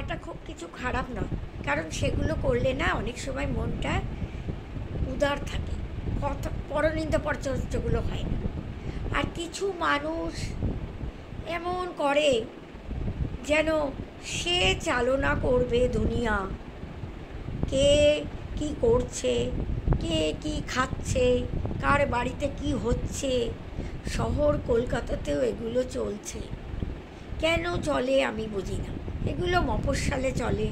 করাটা খুব কিছু খারাপ নয়, কারণ সেগুলো করলে না অনেক সময় মনটা উদার থাকে, কথা পরনিন্দা পরচর্চাগুলো হয় না। আর কিছু মানুষ এমন করে যেন সে চালনা করবে দুনিয়া, কে কি করছে, কে কি খাচ্ছে, কার বাড়িতে কি হচ্ছে। শহর কলকাতাতেও এগুলো চলছে। কেন চলে আমি বুঝি না। এগুলো মফস্বলে চলে,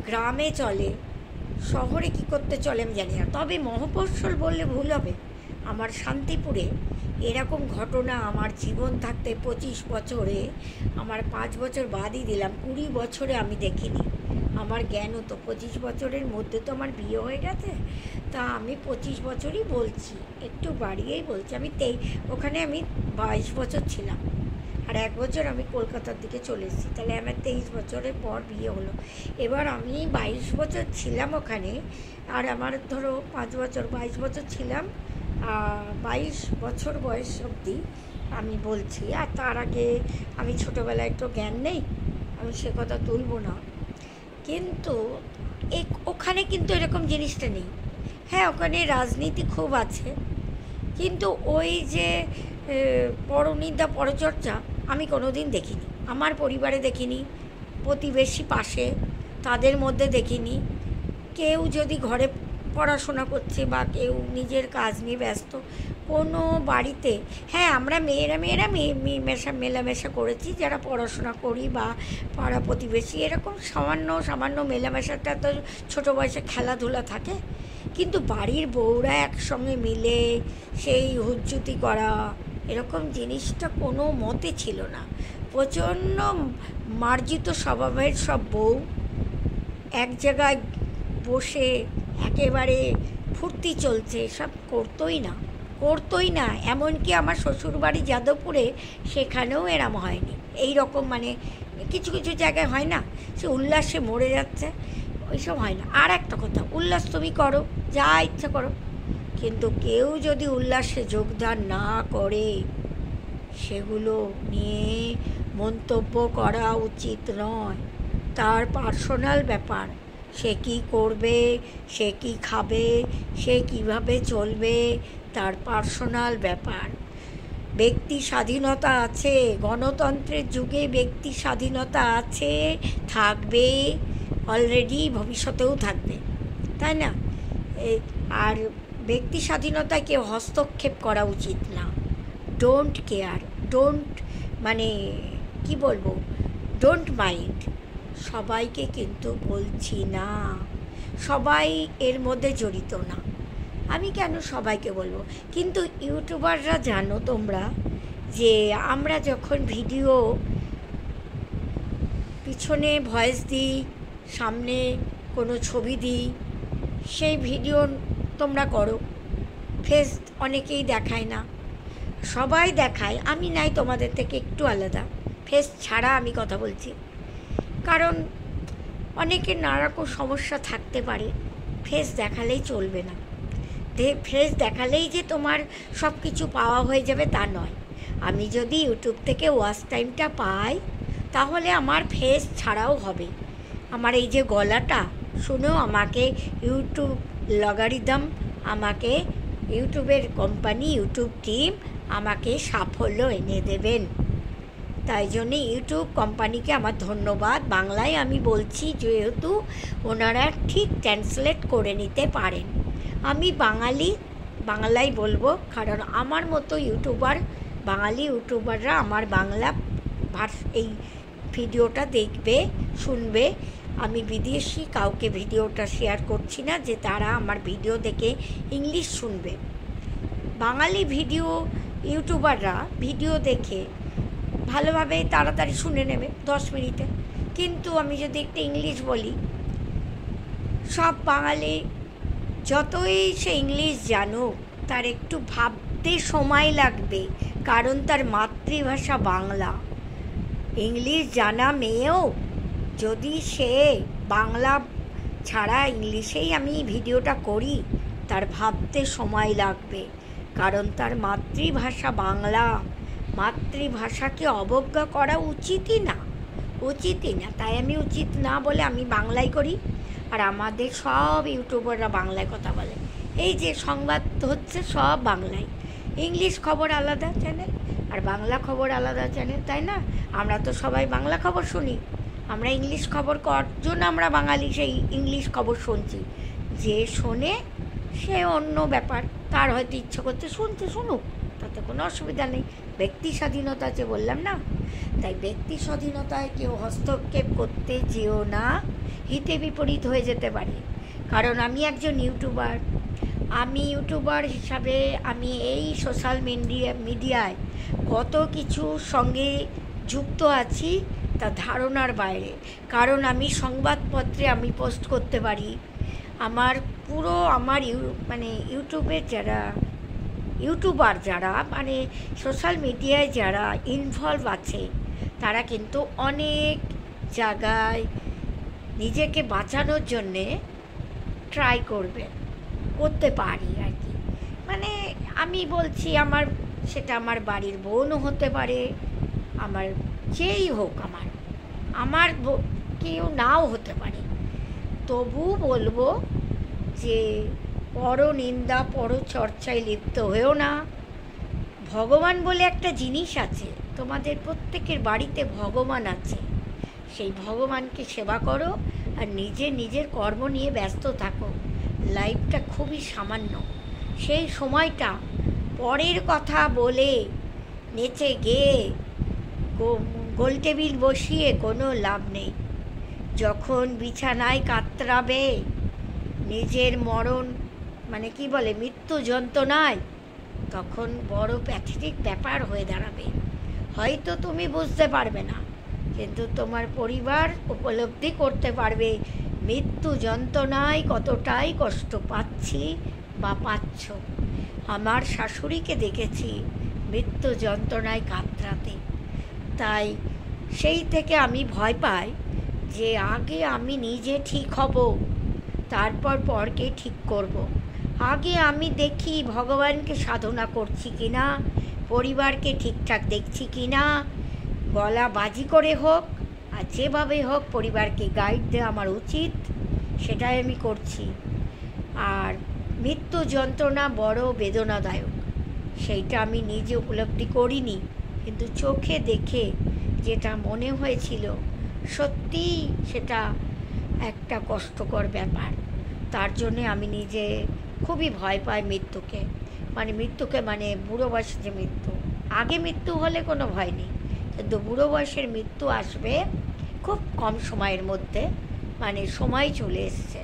গ্রামে চলে, শহরে কি করতে চলে আমি জানি না। তবে মফস্বল বললে ভুল হবে, আমার শান্তিপুরে এরকম ঘটনা আমার জীবন থাকতে 25 বছরে, আমার 5 বছর বাদই দিলাম, 20 বছরে আমি দেখিনি। আমার জ্ঞানও তো 25 বছরের মধ্যে তো আমার বিয়ে হয়ে গেছে, তা আমি 25 বছরই বলছি, একটু বাড়িয়েই বলছি। ওখানে আমি 22 বছর ছিলাম, আর 1 বছর আমি কলকাতার দিকে চলে এসেছি, তাহলে আমার 23 বছরের পর বিয়ে হলো। এবার আমি 22 বছর ছিলাম ওখানে, আর আমার ধরো 5 বছর 22 বছর ছিলাম, 22 বছর বয়স অবধি আমি বলছি। আর তার আগে আমি ছোটোবেলায় একটু জ্ঞান নেই, আমি সে কথা তুলব না। কিন্তু ওখানে কিন্তু এরকম জিনিসটা নেই। হ্যাঁ, ওখানে রাজনীতি খুব আছে, কিন্তু ওই যে পরনিন্দা পরচর্চা আমি কোনো দিন দেখিনি। আমার পরিবারে দেখিনি, প্রতিবেশী পাশে তাদের মধ্যে দেখিনি। কেউ যদি ঘরে পড়াশোনা করছে বা কেউ নিজের কাজ নিয়ে ব্যস্ত, কোনো বাড়িতে, হ্যাঁ আমরা মেয়েরা মেলামেশা করেছি, যারা পড়াশোনা করি বা পাড়া প্রতিবেশী, এরকম সামান্য মেলামেশাটা তো ছোটো বয়সে খেলাধুলা থাকে। কিন্তু বাড়ির বউরা একসঙ্গে মিলে সেই হুজ্জুতি করা, এরকম জিনিসটা কোনো মতে ছিল না। প্রচণ্ড মার্জিত স্বভাবের সব বউ এক জায়গায় বসে একেবারে ফুর্তি চলছে, সব করতোই না। এমনকি আমার শ্বশুরবাড়ি যাদবপুরে, সেখানেও এরম হয়নি। এই রকম মানে কিছু কিছু জায়গায় হয় না, সে উল্লাসে মরে যাচ্ছে, ওইসব হয় না। আর একটা কথা, উল্লাস তুমি করো, যা ইচ্ছা করো, কিন্তু কেউ যদি উল্লাসে যোগদান না করে, সেগুলো নিয়ে মন্তব্য করা উচিত নয়। তার পার্সোনাল ব্যাপার, সে কী করবে, সে কী খাবে, সে কীভাবে চলবে, তার পার্সোনাল ব্যাপার। ব্যক্তি স্বাধীনতা আছে, গণতন্ত্রের যুগে ব্যক্তি স্বাধীনতা আছে, থাকবে, অলরেডি ভবিষ্যতেও থাকবে, তাই না? আর ব্যক্তি স্বাধীনতায় কেউ হস্তক্ষেপ করা উচিত না। ডোন্ট কেয়ার, মানে কি বলবো, ডোন্ট মাইন্ড। সবাইকে কিন্তু বলছি না, সবাই এর মধ্যে জড়িত না। আমি কেন সবাইকে বলবো? কিন্তু ইউটিউবাররা জানো তোমরা, যে আমরা যখন ভিডিও পিছনে ভয়েস দিই, সামনে কোনো ছবি দিই, সেই ভিডিও তোমরা করো, ফেস অনেকেই দেখায় না, সবাই দেখায়, আমি নাই তোমাদের থেকে একটু আলাদা, ফেস ছাড়া আমি কথা বলছি। কারণ অনেকের নানারকম সমস্যা থাকতে পারে, ফেস দেখালেই চলবে না। ফেস দেখালেই যে তোমার সব কিছু পাওয়া হয়ে যাবে তা নয়। আমি যদি ইউটিউব থেকে ওয়াচ টাইমটা পাই, তাহলে আমার ফেস ছাড়াও হবে। আমার এই যে গলাটা শুনেও আমাকে ইউটিউব লগারিদম, আমাকে ইউটিউবের কোম্পানি, ইউটিউব টিম আমাকে সাফল্য এনে দেবেন। তাই জন্যে ইউটিউব কোম্পানিকে আমার ধন্যবাদ। বাংলায় আমি বলছি, যেহেতু ওনারা ঠিক ট্রান্সলেট করে নিতে পারেন। আমি বাংলায় বলবো, কারণ আমার মতো বাঙালি ইউটিউবাররা আমার বাংলা এই ভিডিওটা দেখবে, শুনবে। আমি বিদেশি কাউকে ভিডিওটা শেয়ার করছি না যে তারা আমার ভিডিও দেখে ইংলিশ শুনবে। বাঙালি ইউটিউবাররা ভিডিও দেখে ভালোভাবে তাড়াতাড়ি শুনে নেবে 10 মিনিটে। কিন্তু আমি যদি একটা ইংলিশ বলি, সব বাঙালি যতই সে ইংলিশ জানুক, তার একটু ভাবতে সময় লাগবে, কারণ তার মাতৃভাষা বাংলা। ইংলিশ জানা মেয়েও যদি সে বাংলা ছাড়া ইংলিশেই আমি ভিডিওটা করি, তার ভাবতে সময় লাগবে, কারণ তার মাতৃভাষা বাংলা। মাতৃভাষাকে অবজ্ঞা করা উচিতই না, উচিতই না। তাই আমি উচিত না বলে আমি বাংলায় করি, আর আমাদের সব ইউটিউবাররা বাংলায় কথা বলে। এই যে সংবাদ হচ্ছে সব বাংলায়, ইংলিশ খবর আলাদা চ্যানেল আর বাংলা খবর আলাদা চ্যানেল, তাই না? আমরা তো সবাই বাংলা খবর শুনি, আমরা ইংলিশ খবর কজন আমরা বাঙালি সেই ইংলিশ খবর শুনছি। যে শোনে সে অন্য ব্যাপার, তার হয়তো ইচ্ছে করতে শুনতে শুনুক, তাতে কোনো অসুবিধা নেই। ব্যক্তি স্বাধীনতা আছে বললাম না, তাই ব্যক্তি স্বাধীনতায় কেউ হস্তক্ষেপ করতে যেও না, হিতে বিপরীত হয়ে যেতে পারে। কারণ আমি একজন ইউটিউবার, আমি ইউটিউবার হিসাবে আমি এই সোশ্যাল মিডিয়ায় কত কিছুর সঙ্গে যুক্ত আছি তা ধারণার বাইরে। কারণ আমি সংবাদপত্রে আমি পোস্ট করতে পারি, আমার পুরো আমার ইউটিউবের যারা ইউটিউবার যারা মানে সোশ্যাল মিডিয়ায় যারা ইনভলভ আছে তারা কিন্তু অনেক জায়গায় নিজেকে বাঁচানোর জন্যে ট্রাই করতে পারি আর কি। মানে আমি বলছি সেটা আমার বাড়ির বোনও হতে পারে, আমার যেই হোক, আমার কেউ নাও হতে পারে, তবু বলবো যে পরনিন্দা পরচর্চায় লিপ্ত হয়েও না। ভগবান বলে একটা জিনিস আছে, তোমাদের প্রত্যেকের বাড়িতে ভগবান আছে, সেই ভগবানকে সেবা করো আর নিজের কর্ম নিয়ে ব্যস্ত থাকো। লাইফটা খুবই সামান্য, সেই সময়টা পরের কথা বলে নেচে গেয়ে গোল টেবিল বসিয়ে কোনো লাভ নেই। যখন বিছানায় কাতরাবে নিজের মরণ মৃত্যু যন্ত্রণায়, তখন বড় প্যাথেটিক ব্যাপার হয়ে দাঁড়াবে। হয়তো তুমি বুঝতে পারবে না, কিন্তু তোমার পরিবার উপলব্ধি করতে পারবে মৃত্যু যন্ত্রণায় কতটাই কষ্ট পাচ্ছি বা পাচ্ছ। আমার শাশুড়িকে দেখেছি মৃত্যু যন্ত্রণায় কাতরাতে, তাই সেই থেকে আমি ভয় পাই যে আগে আমি নিজে ঠিক হব, তারপর পরকে ঠিক করব। আগে আমি দেখি ভগবানকে সাধনা করছি কি না, পরিবারকে ঠিকঠাক দেখছি কি না, গলা বাজি করে হোক আর যেভাবে হোক পরিবারকে গাইড দেওয়া আমার উচিত, সেটাই আমি করছি। আর মৃত্যু যন্ত্রণা বড় বেদনাদায়ক, সেইটা আমি নিজে উপলব্ধি করিনি, কিন্তু চোখে দেখে যেটা মনে হয়েছিল সত্যি সেটা একটা কষ্টকর ব্যাপার। তার জন্যে আমি নিজে খুবই ভয় পাই মৃত্যুকে, বুড়ো বয়সে যে মৃত্যু। আগে মৃত্যু হলে কোনো ভয় নেই, কিন্তু বুড়ো বয়সের মৃত্যু আসবে খুব কম সময়ের মধ্যে, সময় চলে এসছে।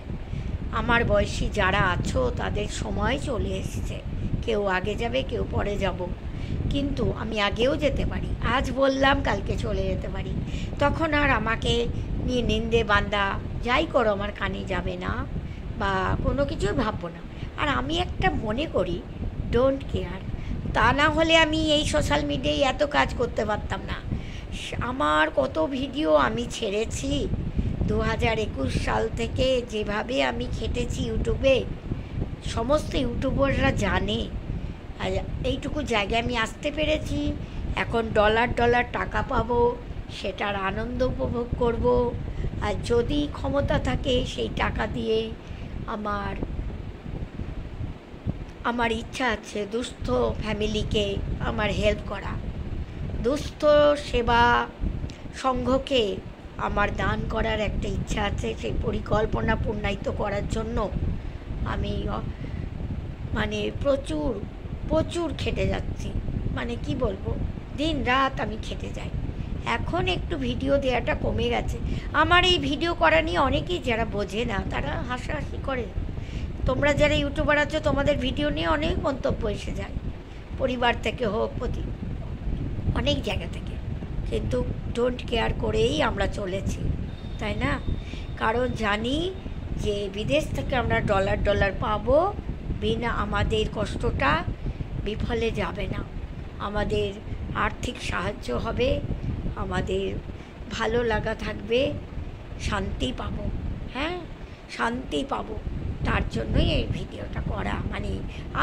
আমার বয়সী যারা আছো তাদের সময় চলে এসছে, কেউ আগে যাবে কেউ পরে যাব, কিন্তু আমি আগেও যেতে পারি। আজ বললাম কালকে চলে যেতে পারি, তখন আর আমাকে নিয়ে নিন্দে বান্দা যাই করো আমার কানে যাবে না বা কোনো কিছুই ভাববো না। আর আমি একটা মনে করি ডোন্ট কেয়ার, তা না হলে আমি এই সোশ্যাল মিডিয়ায় এত কাজ করতে পারতাম না। আমার কত ভিডিও আমি ছেড়েছি 2021 সাল থেকে, যেভাবে আমি খেটেছি ইউটিউবে সমস্ত ইউটিউবাররা জানে। আর এইটুকু জায়গায় আমি আসতে পেরেছি, এখন ডলার টাকা পাবো, সেটার আনন্দ উপভোগ করব। আর যদি ক্ষমতা থাকে সেই টাকা দিয়ে আমার ইচ্ছা আছে দুস্থ ফ্যামিলিকে আমার হেল্প করা, দুস্থ সেবা সংঘকে আমার দান করার একটা ইচ্ছা আছে। সেই পরিকল্পনা পূর্ণায়িত করার জন্য আমি প্রচুর খেটে যাচ্ছি, কি বলবো, দিন রাত আমি খেটে যাই। এখন একটু ভিডিও দেওয়াটা কমে গেছে। আমার এই ভিডিও করা নিয়ে অনেকেই যারা বোঝে না তারা হাসাহাসি করে। তোমরা যারা ইউটিউবার আছো তোমাদের ভিডিও নিয়ে অনেক মন্তব্য এসে যায়, পরিবার থেকে হোক, অনেক জায়গা থেকে, কিন্তু ডোন্ট কেয়ার করেই আমরা চলেছি, তাই না? কারণ জানি যে বিদেশ থেকে আমরা ডলার পাবো, বিনা আমাদের কষ্টটা বিফলে যাবে না, আমাদের আর্থিক সাহায্য হবে, আমাদের ভালো লাগা থাকবে, শান্তি পাবো, শান্তি পাবো। তার জন্যই এই ভিডিওটা করা।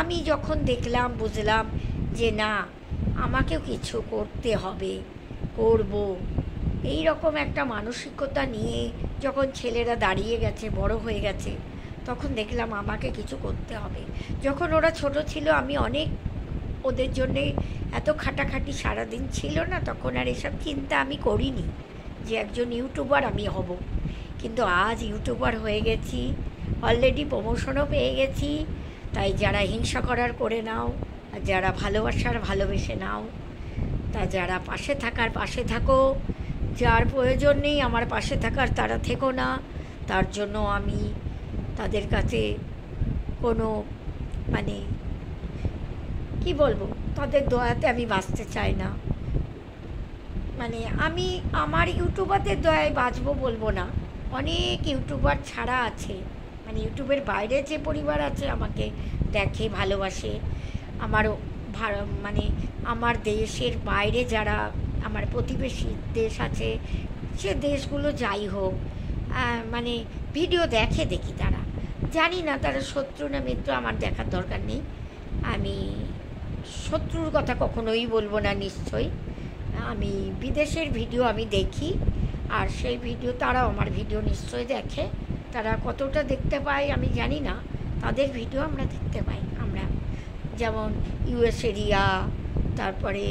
আমি যখন দেখলাম বুঝলাম যে না, আমাকেও কিছু করতে হবে, করব, এই রকম একটা মানসিকতা নিয়ে যখন ছেলেরা দাঁড়িয়ে গেছে, বড় হয়ে গেছে, তখন দেখলাম আমাকে কিছু করতে হবে। যখন ওরা ছোট ছিল আমি অনেক ওদের জন্যে এত খাটাখাটি সারাদিন ছিল না, তখন আর এসব চিন্তা আমি করিনি যে একজন ইউটিউবার আমি হব। কিন্তু আজ ইউটিউবার হয়ে গেছি, অলরেডি প্রমোশনও পেয়ে গেছি। তাই যারা হিংসা করার করে নাও, আর যারা ভালোবাসার ভালোবেসে নাও, তা যারা পাশে থাকার পাশে থাকো, যার প্রয়োজন নেই আমার পাশে থাকার তারা থেকো না। তার জন্য আমি তাদের কাছে কোনো মানে কি বলবো, তাদের দয়াতে আমি বাঁচতে চাই না। মানে আমি আমার ইউটিউবারদের দয়ায় বাঁচবো বলবো না, অনেক ইউটিউবার ছাড়া আছে, মানে ইউটিউবের বাইরে যে পরিবার আছে আমাকে দেখে, ভালোবাসে। আমারও মানে আমার দেশের বাইরে যারা আমার প্রতিবেশী দেশ আছে, সে দেশগুলো যাই হোক, মানে ভিডিও দেখি তারা, জানি না তারা শত্রু না মিত্র, আমার দেখার দরকার নেই। আমি শত্রুর কথা কখনোই বলবো না, নিশ্চয়ই। আমি বিদেশের ভিডিও আমি দেখি, আর সেই ভিডিও তারাও আমার ভিডিও নিশ্চয়ই দেখে। তারা কতটা দেখতে পায় আমি জানি না, তাদের ভিডিও আমরা দেখতে পাই। আমরা যেমন ইউএস এরিয়া, তারপরে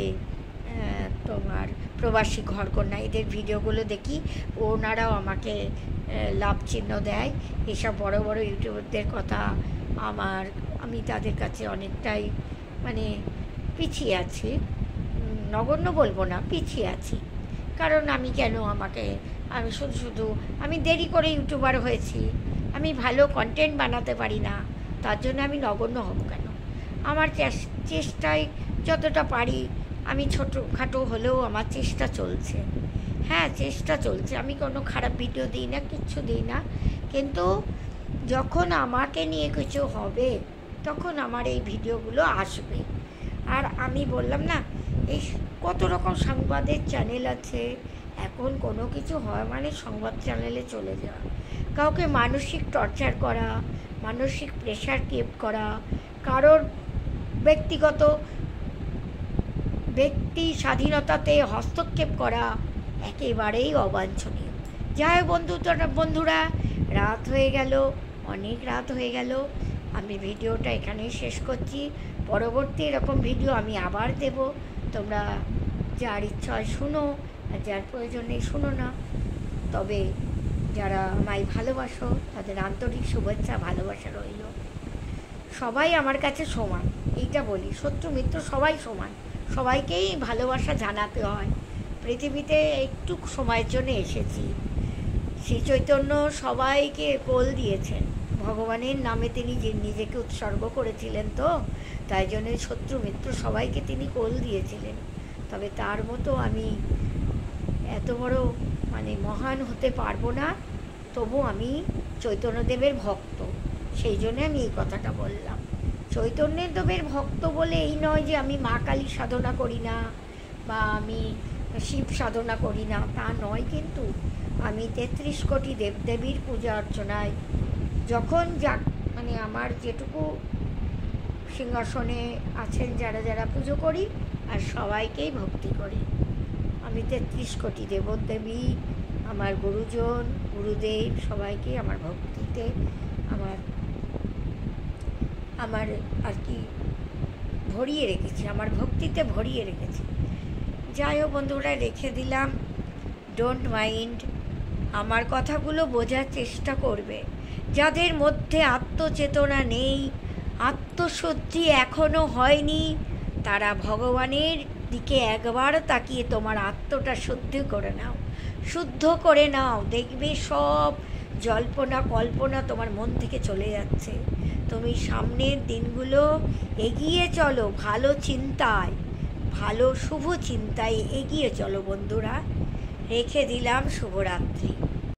তোমার প্রবাসী ঘরকন্যা, এদের ভিডিওগুলো দেখি। ওনারাও আমাকে লাভ চিহ্ন দেয়। এসব বড় বড় ইউটিউবারদের কথা আমি তাদের কাছে অনেকটাই মানে পিছিয়ে আছি, নগণ্য বলবো না, পিছিয়ে আছি। কারণ আমি শুধু আমি দেরি করে ইউটিউবার হয়েছি, আমি ভালো কন্টেন্ট বানাতে পারি না, তার জন্য আমি নগণ্য হব কেন? আমার চেষ্টায় যতটা পারি, আমি ছোটোখাটো হলেও আমার চেষ্টা চলছে। হ্যাঁ, চেষ্টা চলছে, আমি কোনো খারাপ ভিডিও দিই না, কিচ্ছু দিই না। কিন্তু যখন আমাকে নিয়ে কিছু হবে, তখন আমার এই ভিডিওগুলো আসবে। আর আমি বললাম না, এই কত রকম সংবাদের চ্যানেল আছে, এখন কোনো কিছু হয় মানে সংবাদ চ্যানেলে চলে যাওয়া, কাউকে মানসিক টর্চার করা, মানসিক প্রেশার ক্রিয়েট করা, কারোর ব্যক্তি স্বাধীনতাতে হস্তক্ষেপ করা একেবারেই অবাঞ্ছনীয়। যাই হোক বন্ধুরা, রাত হয়ে গেল, অনেক রাত হয়ে গেল। আমি ভিডিওটা এখানেই শেষ করছি। পরবর্তী এরকম ভিডিও আমি আবার দেব, তোমরা যার ইচ্ছা হয় শুনো, আর যার প্রয়োজন নেই শুনো না। তবে যারা আমায় ভালোবাসো তাদের আন্তরিক শুভেচ্ছা, ভালোবাসা রইল। সবাই আমার কাছে সমান, এইটা বলি, শত্রু মিত্র সবাই সমান, সবাইকেই ভালোবাসা জানাতে হয়। পৃথিবীতে একটু সময়ের জন্য এসেছি, শ্রী চৈতন্য সবাইকে কোল দিয়েছেন, ভগবানের নামে তিনি নিজেকে উৎসর্গ করেছিলেন, তো তাই জন্য শত্রু মিত্র সবাইকে তিনি কোল দিয়েছিলেন। তবে তার মতো আমি এত বড় মানে মহান হতে পারবো না, তবু আমি চৈতন্যদেবের ভক্ত, সেই জন্য আমি এই কথাটা বললাম। চৈতন্যদেবের ভক্ত বলে এই নয় যে আমি মা কালী সাধনা করি না বা আমি শিব সাধনা করি না, তা নয়। কিন্তু আমি 33 কোটি দেবদেবীর পূজা অর্চনায় যখন মানে আমার যেটুকু সিংহাসনে আছেন যারা যারা পুজো করি, আর সবাইকেই ভক্তি করি। আমি 33 কোটি দেবদেবী, আমার গুরুজন গুরুদেব সবাইকে আমার ভক্তিতে আমার আর কি ভরিয়ে রেখেছি, আমার ভক্তিতে ভরিয়ে রেখেছি। যাই হোক বন্ধুরা, রেখে দিলাম, ডোন্ট মাইন্ড। আমার কথাগুলো বোঝার চেষ্টা করবে। যাদের মধ্যে আত্মচেতনা নেই, আত্মশুদ্ধি এখনও হয়নি, তারা ভগবানের দিকে একবার তাকিয়ে তোমার আত্মটা শুদ্ধ করে নাও। দেখবে সব জল্পনা কল্পনা তোমার মন থেকে চলে যাচ্ছে। তুমি সামনের দিনগুলো এগিয়ে চলো ভালো চিন্তায়, ভালো শুভ চিন্তায় এগিয়ে চলো বন্ধুরা। রেখে দিলাম, শুভরাত্রি।